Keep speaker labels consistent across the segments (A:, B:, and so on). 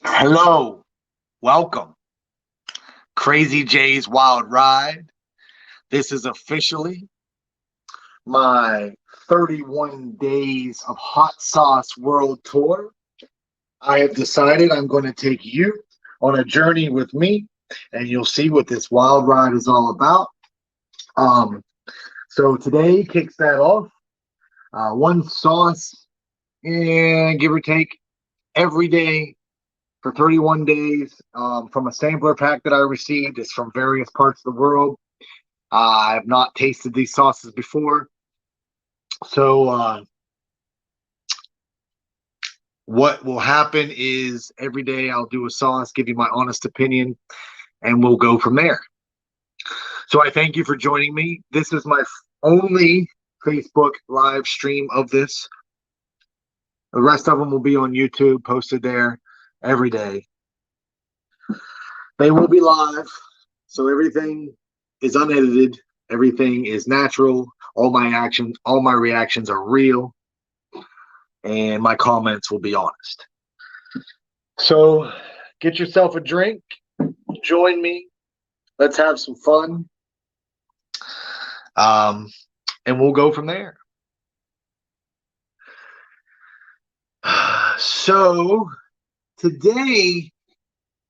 A: Hello, welcome. Crazy J's Wild Ride. This is officially my 31 days of hot sauce world tour. I have decided I'm going to take you on a journey with me, and you'll see what this wild ride is all about. Um, so today kicks that off. One sauce, and give or take, every day for 31 days from a sampler pack that I received. It's from various parts of the world. I have not tasted these sauces before. So, what will happen is every day I'll do a sauce, give you my honest opinion, and we'll go from there. So, I thank you for joining me. This is my only Facebook live stream of this. The rest of them will be on YouTube, posted there every day. They will be live, so everything is unedited, everything is natural. All my reactions are real, and my comments will be honest. So get yourself a drink, join me, let's have some fun, um, and we'll go from there. So today,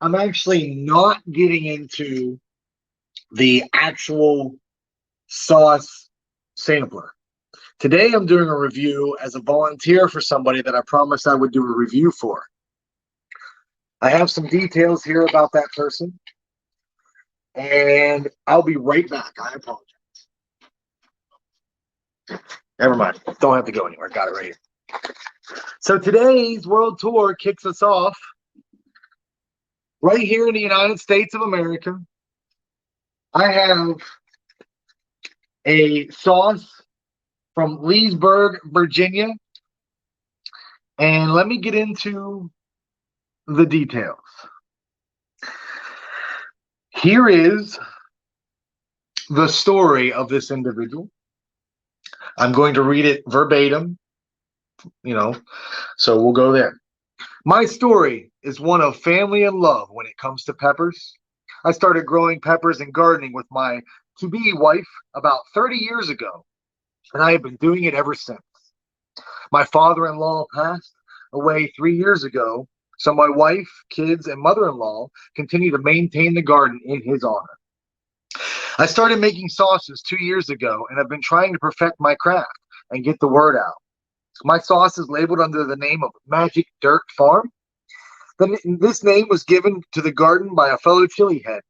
A: I'm actually not getting into the actual sauce sampler. Today, I'm doing a review as a volunteer for somebody that I promised I would do a review for. I have some details here about that person, and I'll be right back. I apologize. Never mind. Don't have to go anywhere. Got it right here. So today's world tour kicks us off right here in the United States of America. I have a sauce from Leesburg, Virginia. And let me get into the details. Here is the story of this individual. I'm going to read it verbatim, so we'll go there. My story is one of family and love when it comes to peppers. I started growing peppers and gardening with my to-be wife about 30 years ago, and I have been doing it ever since. My father-in-law passed away 3 years ago, so my wife, kids, and mother-in-law continue to maintain the garden in his honor. I started making sauces 2 years ago and have been trying to perfect my craft and get the word out. My sauce is labeled under the name of Magic Dirt Farm. This name was given to the garden by a fellow chili head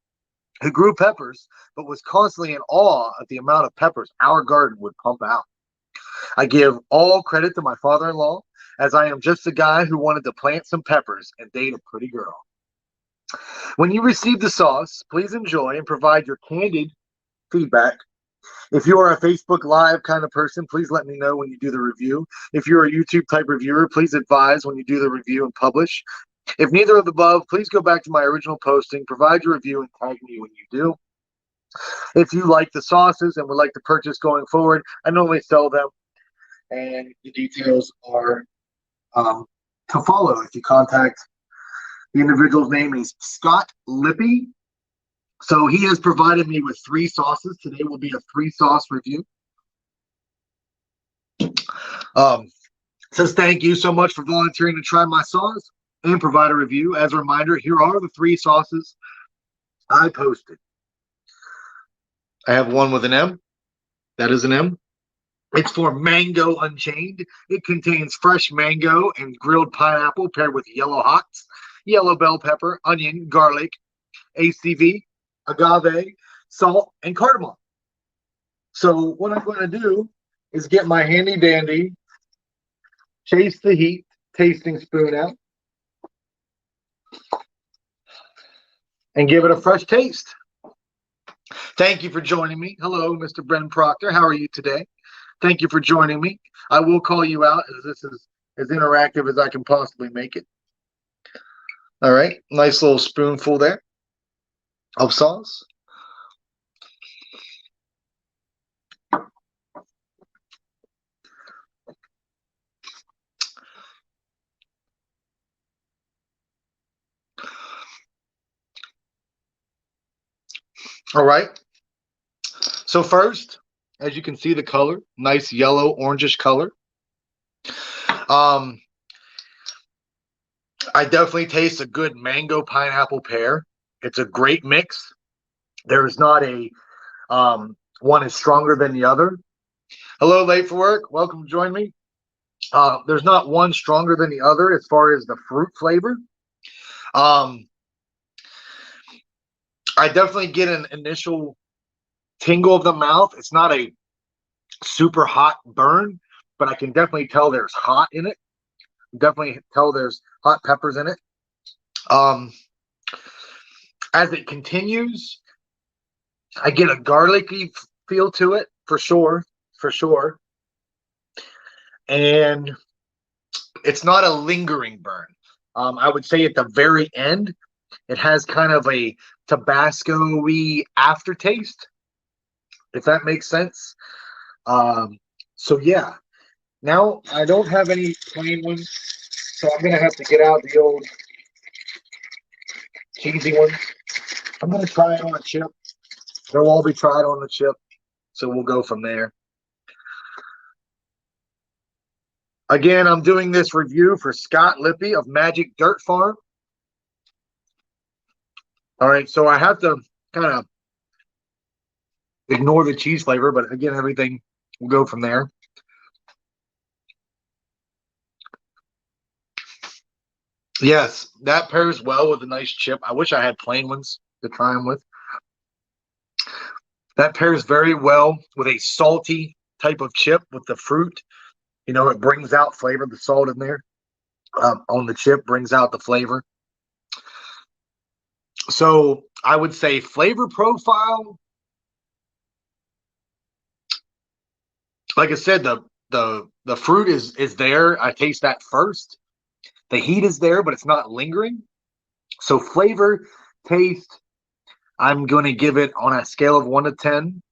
A: who grew peppers but was constantly in awe at the amount of peppers our garden would pump out. I give all credit to my father-in-law, as I am just a guy who wanted to plant some peppers and date a pretty girl. When you receive the sauce, please enjoy and provide your candid feedback. If you are a Facebook Live kind of person, please let me know when you do the review. If you're a YouTube type reviewer, please advise when you do the review and publish. If neither of the above, please go back to my original posting, provide your review, and tag me when you do. If you like the sauces and would like to purchase going forward, I normally sell them, and the details are to follow. If you contact the individual's name is Scott Lippy. So he has provided me with 3 sauces. Today will be a 3-sauce review. Says thank you so much for volunteering to try my sauce and provide a review. As a reminder, here are the 3 sauces I posted. I have one with an M. That is an M. It's for Mango Unchained. It contains fresh mango and grilled pineapple paired with yellow hots, yellow bell pepper, onion, garlic, ACV, agave, salt, and cardamom. So what I'm going to do is get my handy dandy Chase the Heat tasting spoon out and give it a fresh taste. Thank you for joining me. Hello, Mr. Bren Proctor. How are you today? Thank you for joining me. I will call you out, as this is as interactive as I can possibly make it. All right, nice little spoonful there of sauce. All right. So first, as you can see, the color, nice yellow, orangish color. Um, I definitely taste a good mango, pineapple, pear. It's a great mix. There's not a one is stronger than the other. Hello, late for work. Welcome to join me. There's not one stronger than the other as far as the fruit flavor. Um, I definitely get an initial tingle of the mouth. It's not a super hot burn, but I can definitely tell there's hot in it. Definitely tell there's hot peppers in it. Um, as it continues, I get a garlicky feel to it for sure. And it's not a lingering burn. I would say at the very end, it has kind of a Tabasco-y aftertaste, if that makes sense. So yeah. Now I don't have any plain ones, so I'm gonna have to get out the old cheesy ones. I'm gonna try it on a chip. They'll all be tried on the chip, so we'll go from there. Again, I'm doing this review for Scott Lippy of Magic Dirt Farm. All right, so I have to kind of ignore the cheese flavor, but again, everything will go from there. Yes, that pairs well with a nice chip. I wish I had plain ones to try them with. That pairs very well with a salty type of chip with the fruit. You know, it brings out flavor. The salt in there on the chip brings out the flavor. So I would say flavor profile. Like I said, the fruit is there. I taste that first. The heat is there, but it's not lingering. So flavor, taste, I'm going to give it on a scale of 1 to 10,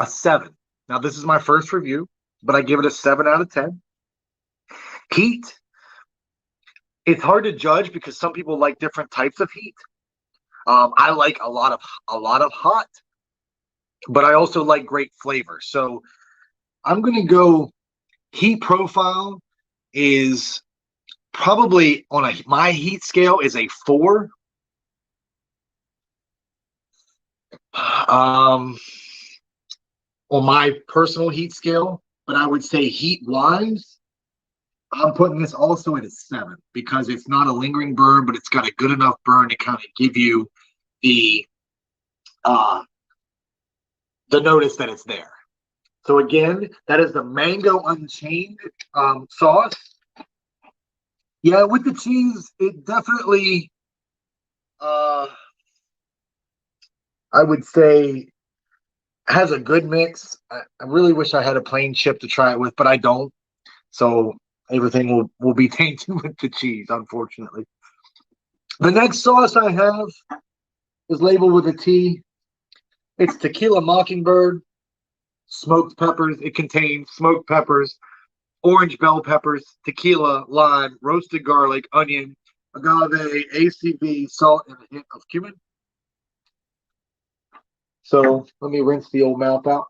A: a 7. Now, this is my first review, but I give it a 7 out of 10. Heat, it's hard to judge because some people like different types of heat. I like a lot of hot, but I also like great flavor. So I'm going to go heat profile is probably on my heat scale is a 4. On my personal heat scale, but I would say heat wise, I'm putting this also at a 7 because it's not a lingering burn, but it's got a good enough burn to kind of give you the uh, the notice that it's there. So again, that is the Mango Unchained sauce. Yeah, with the cheese, it definitely, uh, I would say, has a good mix. I really wish I had a plain chip to try it with, but I don't. So everything will be tainted with the cheese, unfortunately. The next sauce I have is labeled with a T. It's Tequila Mockingbird, smoked peppers. It contains smoked peppers, orange bell peppers, tequila, lime, roasted garlic, onion, agave, ACV, salt, and a hint of cumin. So let me rinse the old mouth out.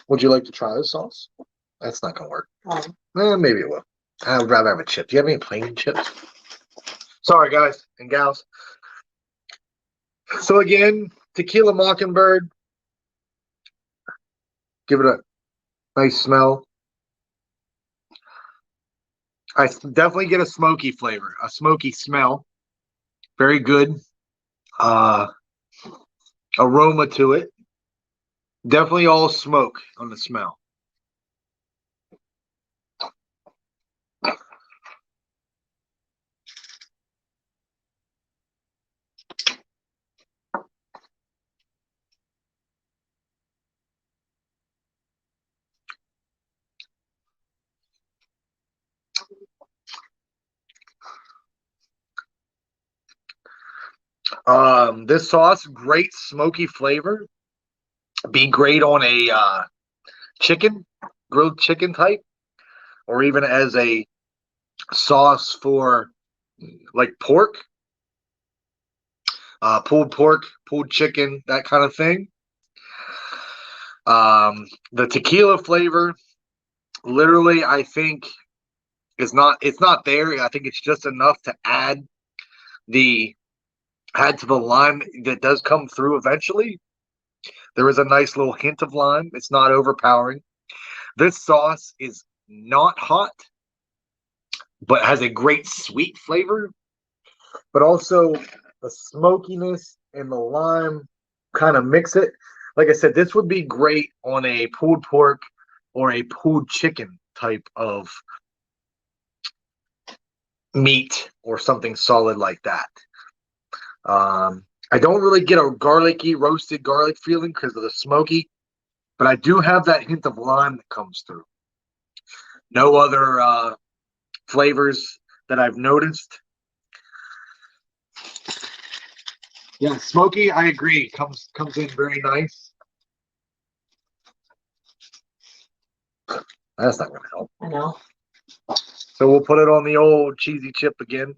A: Would you like to try this sauce? That's not going to work. Maybe it will. I would rather have a chip. Do you have any plain chips? Sorry, guys and gals. So again, Tequila Mockingbird. Give it a nice smell. I definitely get a smoky flavor, a smoky smell. Very good aroma to it. Definitely all smoke on the smell. This sauce, great smoky flavor. Be great on a chicken, grilled chicken type, or even as a sauce for like pork, pork, pulled chicken, that kind of thing. The tequila flavor, literally, I think it's not there. I think it's just enough to the add to the lime that does come through eventually. There is a nice little hint of lime. It's not overpowering. This sauce is not hot, but has a great sweet flavor, but also the smokiness and the lime kind of mix it. Like I said, this would be great on a pulled pork or a pulled chicken type of meat or something solid like that. I don't really get a garlicky, roasted garlic feeling because of the smoky, but I do have that hint of lime that comes through. No other flavors that I've noticed. Yeah, smoky, I agree. Comes in very nice. That's not gonna help.
B: I know.
A: So we'll put it on the old cheesy chip again.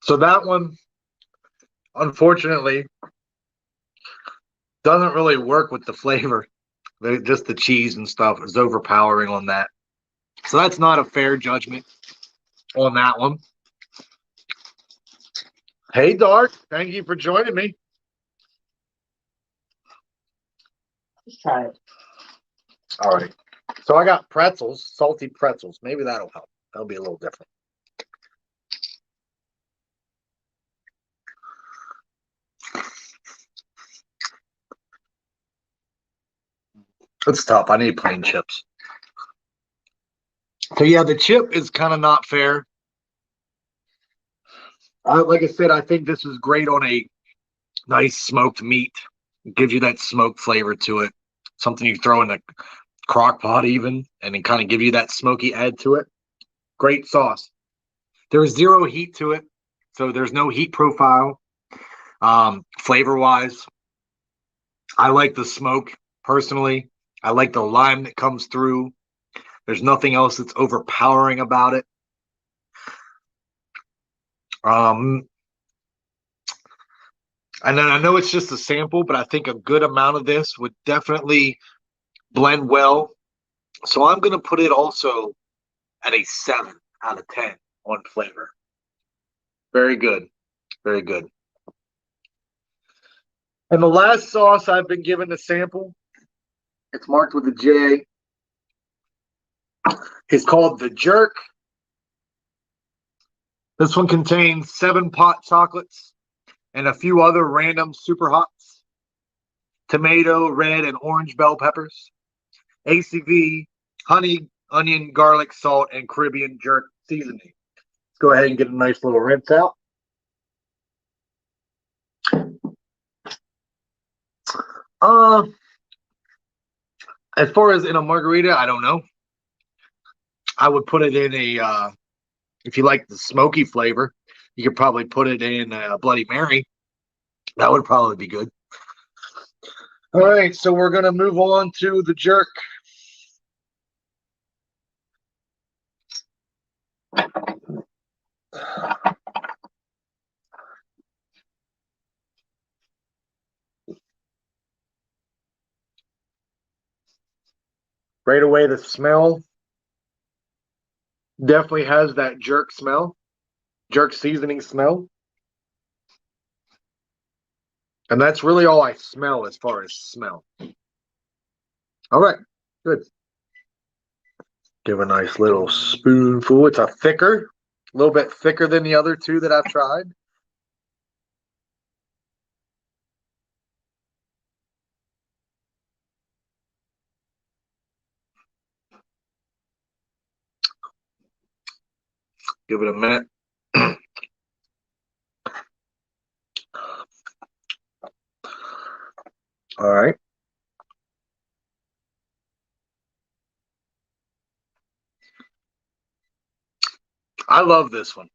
A: So that one, unfortunately, doesn't really work with the flavor. Just the cheese and stuff is overpowering on that. So that's not a fair judgment on that one. Hey, Dark. Thank you for joining me.
B: Just try it.
A: All right. So I got pretzels, salty pretzels. Maybe that'll help. That'll be a little different. It's tough. I need plain chips. So yeah, the chip is kind of not fair. Like I said, I think this is great on a nice smoked meat. It gives you that smoked flavor to it. Something you throw in a crock pot even, and then kind of give you that smoky add to it. Great sauce. There's zero heat to it, so there's no heat profile. Flavor wise, I like the smoke personally. I like the lime that comes through. There's nothing else that's overpowering about it. And then I know it's just a sample, but I think a good amount of this would definitely blend well. So I'm going to put it also at a 7 out of 10 on flavor. Very good. Very good. And the last sauce I've been given to sample, it's marked with a J. It's called the Jerk. This one contains 7 pot chocolates and a few other random super hots, tomato, red, and orange bell peppers, ACV, honey, onion, garlic, salt, and Caribbean jerk seasoning. Let's go ahead and get a nice little rinse out. As far as in a margarita, I don't know. I would put it in a, if you like the smoky flavor, you could probably put it in a Bloody Mary. That would probably be good. All right, so we're going to move on to the jerk. Right away, the smell definitely has that jerk smell, jerk seasoning smell. And that's really all I smell as far as smell. All right, good. Give a nice little spoonful. It's a little bit thicker than the other two that I've tried. Give it a minute. All right. I love this one.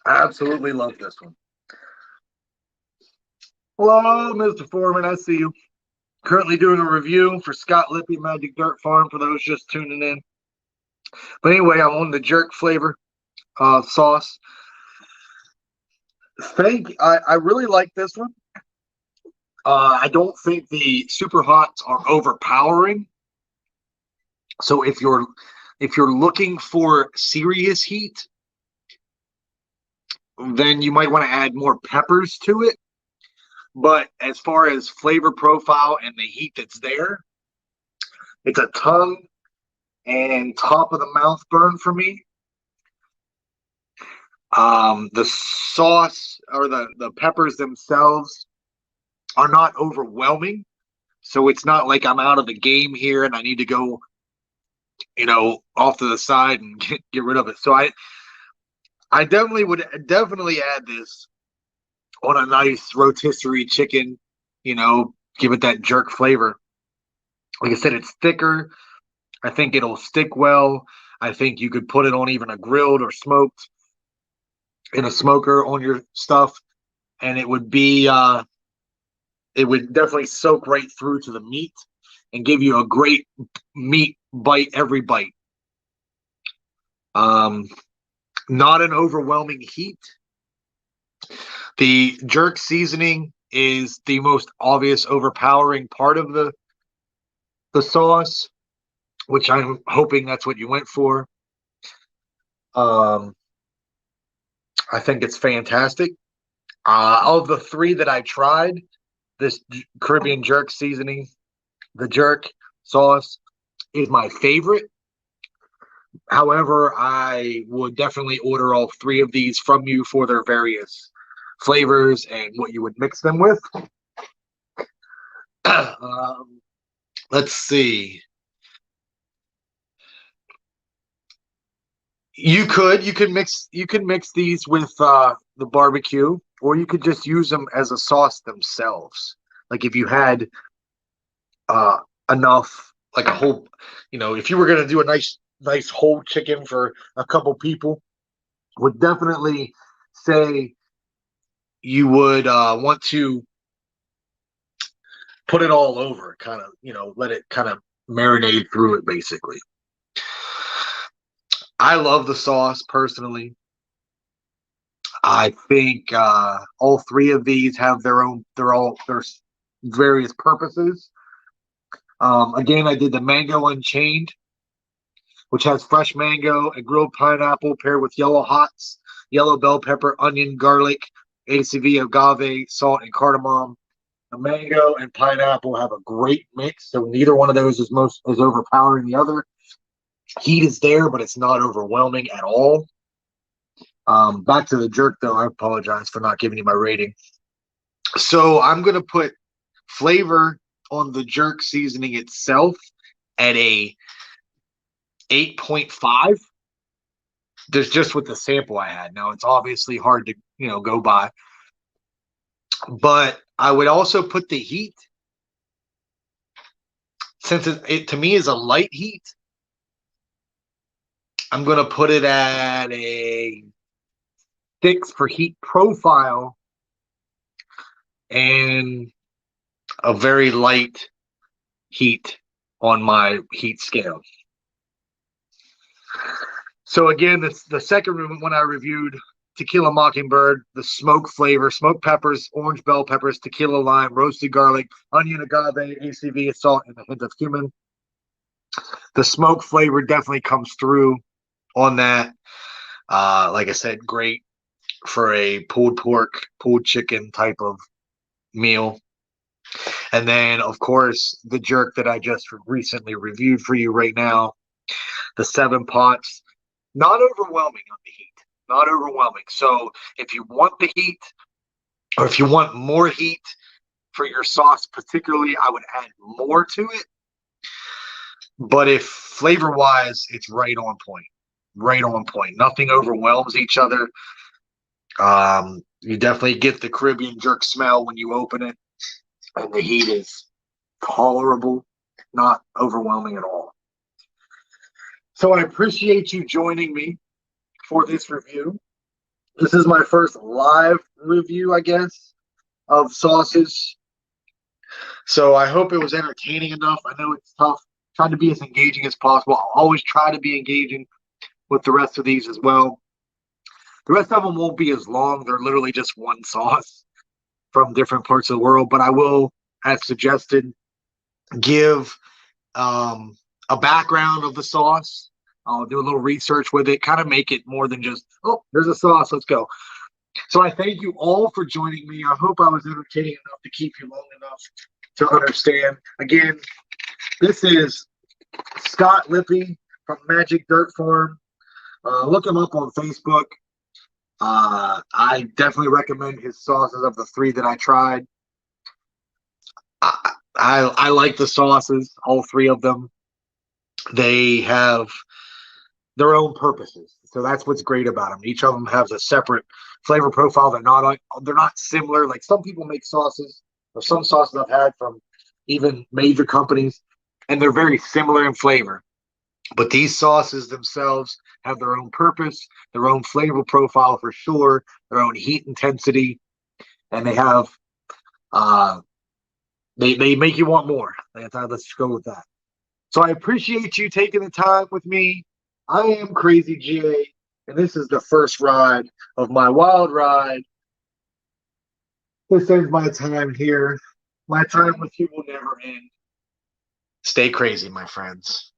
A: I absolutely love this one. Hello, Mr. Foreman. I see you. Currently doing a review for Scott Lippy Magic Dirt Farm for those just tuning in. But anyway, I'm on the jerk flavor sauce. I really like this one. I don't think the super hots are overpowering. So if you're looking for serious heat, then you might want to add more peppers to it. But as far as flavor profile and the heat that's there, it's a tongue and top of the mouth burn for me. The sauce or the peppers themselves are not overwhelming. So it's not like I'm out of the game here and I need to go, off to the side and get rid of it. So I would definitely add this on a nice rotisserie chicken, give it that jerk flavor. Like I said, it's thicker. I think it'll stick well. I think you could put it on even a grilled or smoked in a smoker on your stuff, and it would definitely soak right through to the meat and give you a great meat bite every bite. Not an overwhelming heat. The jerk seasoning is the most obvious overpowering part of the sauce, which I'm hoping that's what you went for. I think it's fantastic. Of the three that I tried, this Caribbean jerk seasoning, the jerk sauce, is my favorite. However, I would definitely order all three of these from you for their various flavors and what you would mix them with. Let's see. You could mix these with the barbecue, or you could just use them as a sauce themselves. Like if you had enough, like a whole, if you were gonna do a nice whole chicken for a couple people, would definitely say you would want to put it all over, kind of, let it kind of marinate through it, basically. I love the sauce personally. I think all three of these have their various purposes. Again, I did the Mango Unchained, which has fresh mango and grilled pineapple paired with yellow hots, yellow bell pepper, onion, garlic, ACV, agave, salt, and cardamom. The mango and pineapple have a great mix, so neither one of those is overpowering the other. Heat is there, but it's not overwhelming at all. Back to the jerk, though. I apologize for not giving you my rating. So I'm going to put flavor on the jerk seasoning itself at a 8.5. There's just with the sample I had. Now, it's obviously hard to, go by. But I would also put the heat, since it to me is a light heat, I'm going to put it at a 6 for heat profile and a very light heat on my heat scale. So again, the second one I reviewed, Tequila Mockingbird, the smoke flavor, smoked peppers, orange bell peppers, tequila lime, roasted garlic, onion, agave, ACV, salt, and a hint of cumin. The smoke flavor definitely comes through on that. Like I said, great for a pulled pork, pulled chicken type of meal. And then, of course, the jerk that I just recently reviewed for you right now, the 7 pots, not overwhelming on the heat, not overwhelming. So if you want the heat, or if you want more heat for your sauce particularly, I would add more to it. But if flavor-wise, it's right on point. Right on point. Nothing overwhelms each other. You definitely get the Caribbean jerk smell when you open it. And the heat is tolerable, not overwhelming at all. So I appreciate you joining me for this review. This is my first live review, I guess. of sauces. So I hope it was entertaining enough. I know it's tough. Trying to be as engaging as possible. I'll always try to be engaging with the rest of these as well. The rest of them won't be as long. They're literally just one sauce from different parts of the world. But I will, as suggested, give a background of the sauce. I'll do a little research with it, kind of make it more than just, oh, there's a sauce, let's go. So I thank you all for joining me. I hope I was entertaining enough to keep you long enough to understand. Again, this is Scott Lippy from Magic Dirt Farm. Look him up on Facebook. I definitely recommend his sauces of the three that I tried. I like the sauces, all three of them. They have their own purposes. So that's what's great about them. Each of them has a separate flavor profile. They're not similar. Like some people make sauces, or some sauces I've had from even major companies, and they're very similar in flavor. But these sauces themselves have their own purpose, their own flavor profile for sure, their own heat intensity, and they have they make you want more. Let's go with that. So I appreciate you taking the time with me. I am Crazy GA, and this is the first ride of my wild ride. This ends my time here. My time with you will never end. Stay crazy, my friends.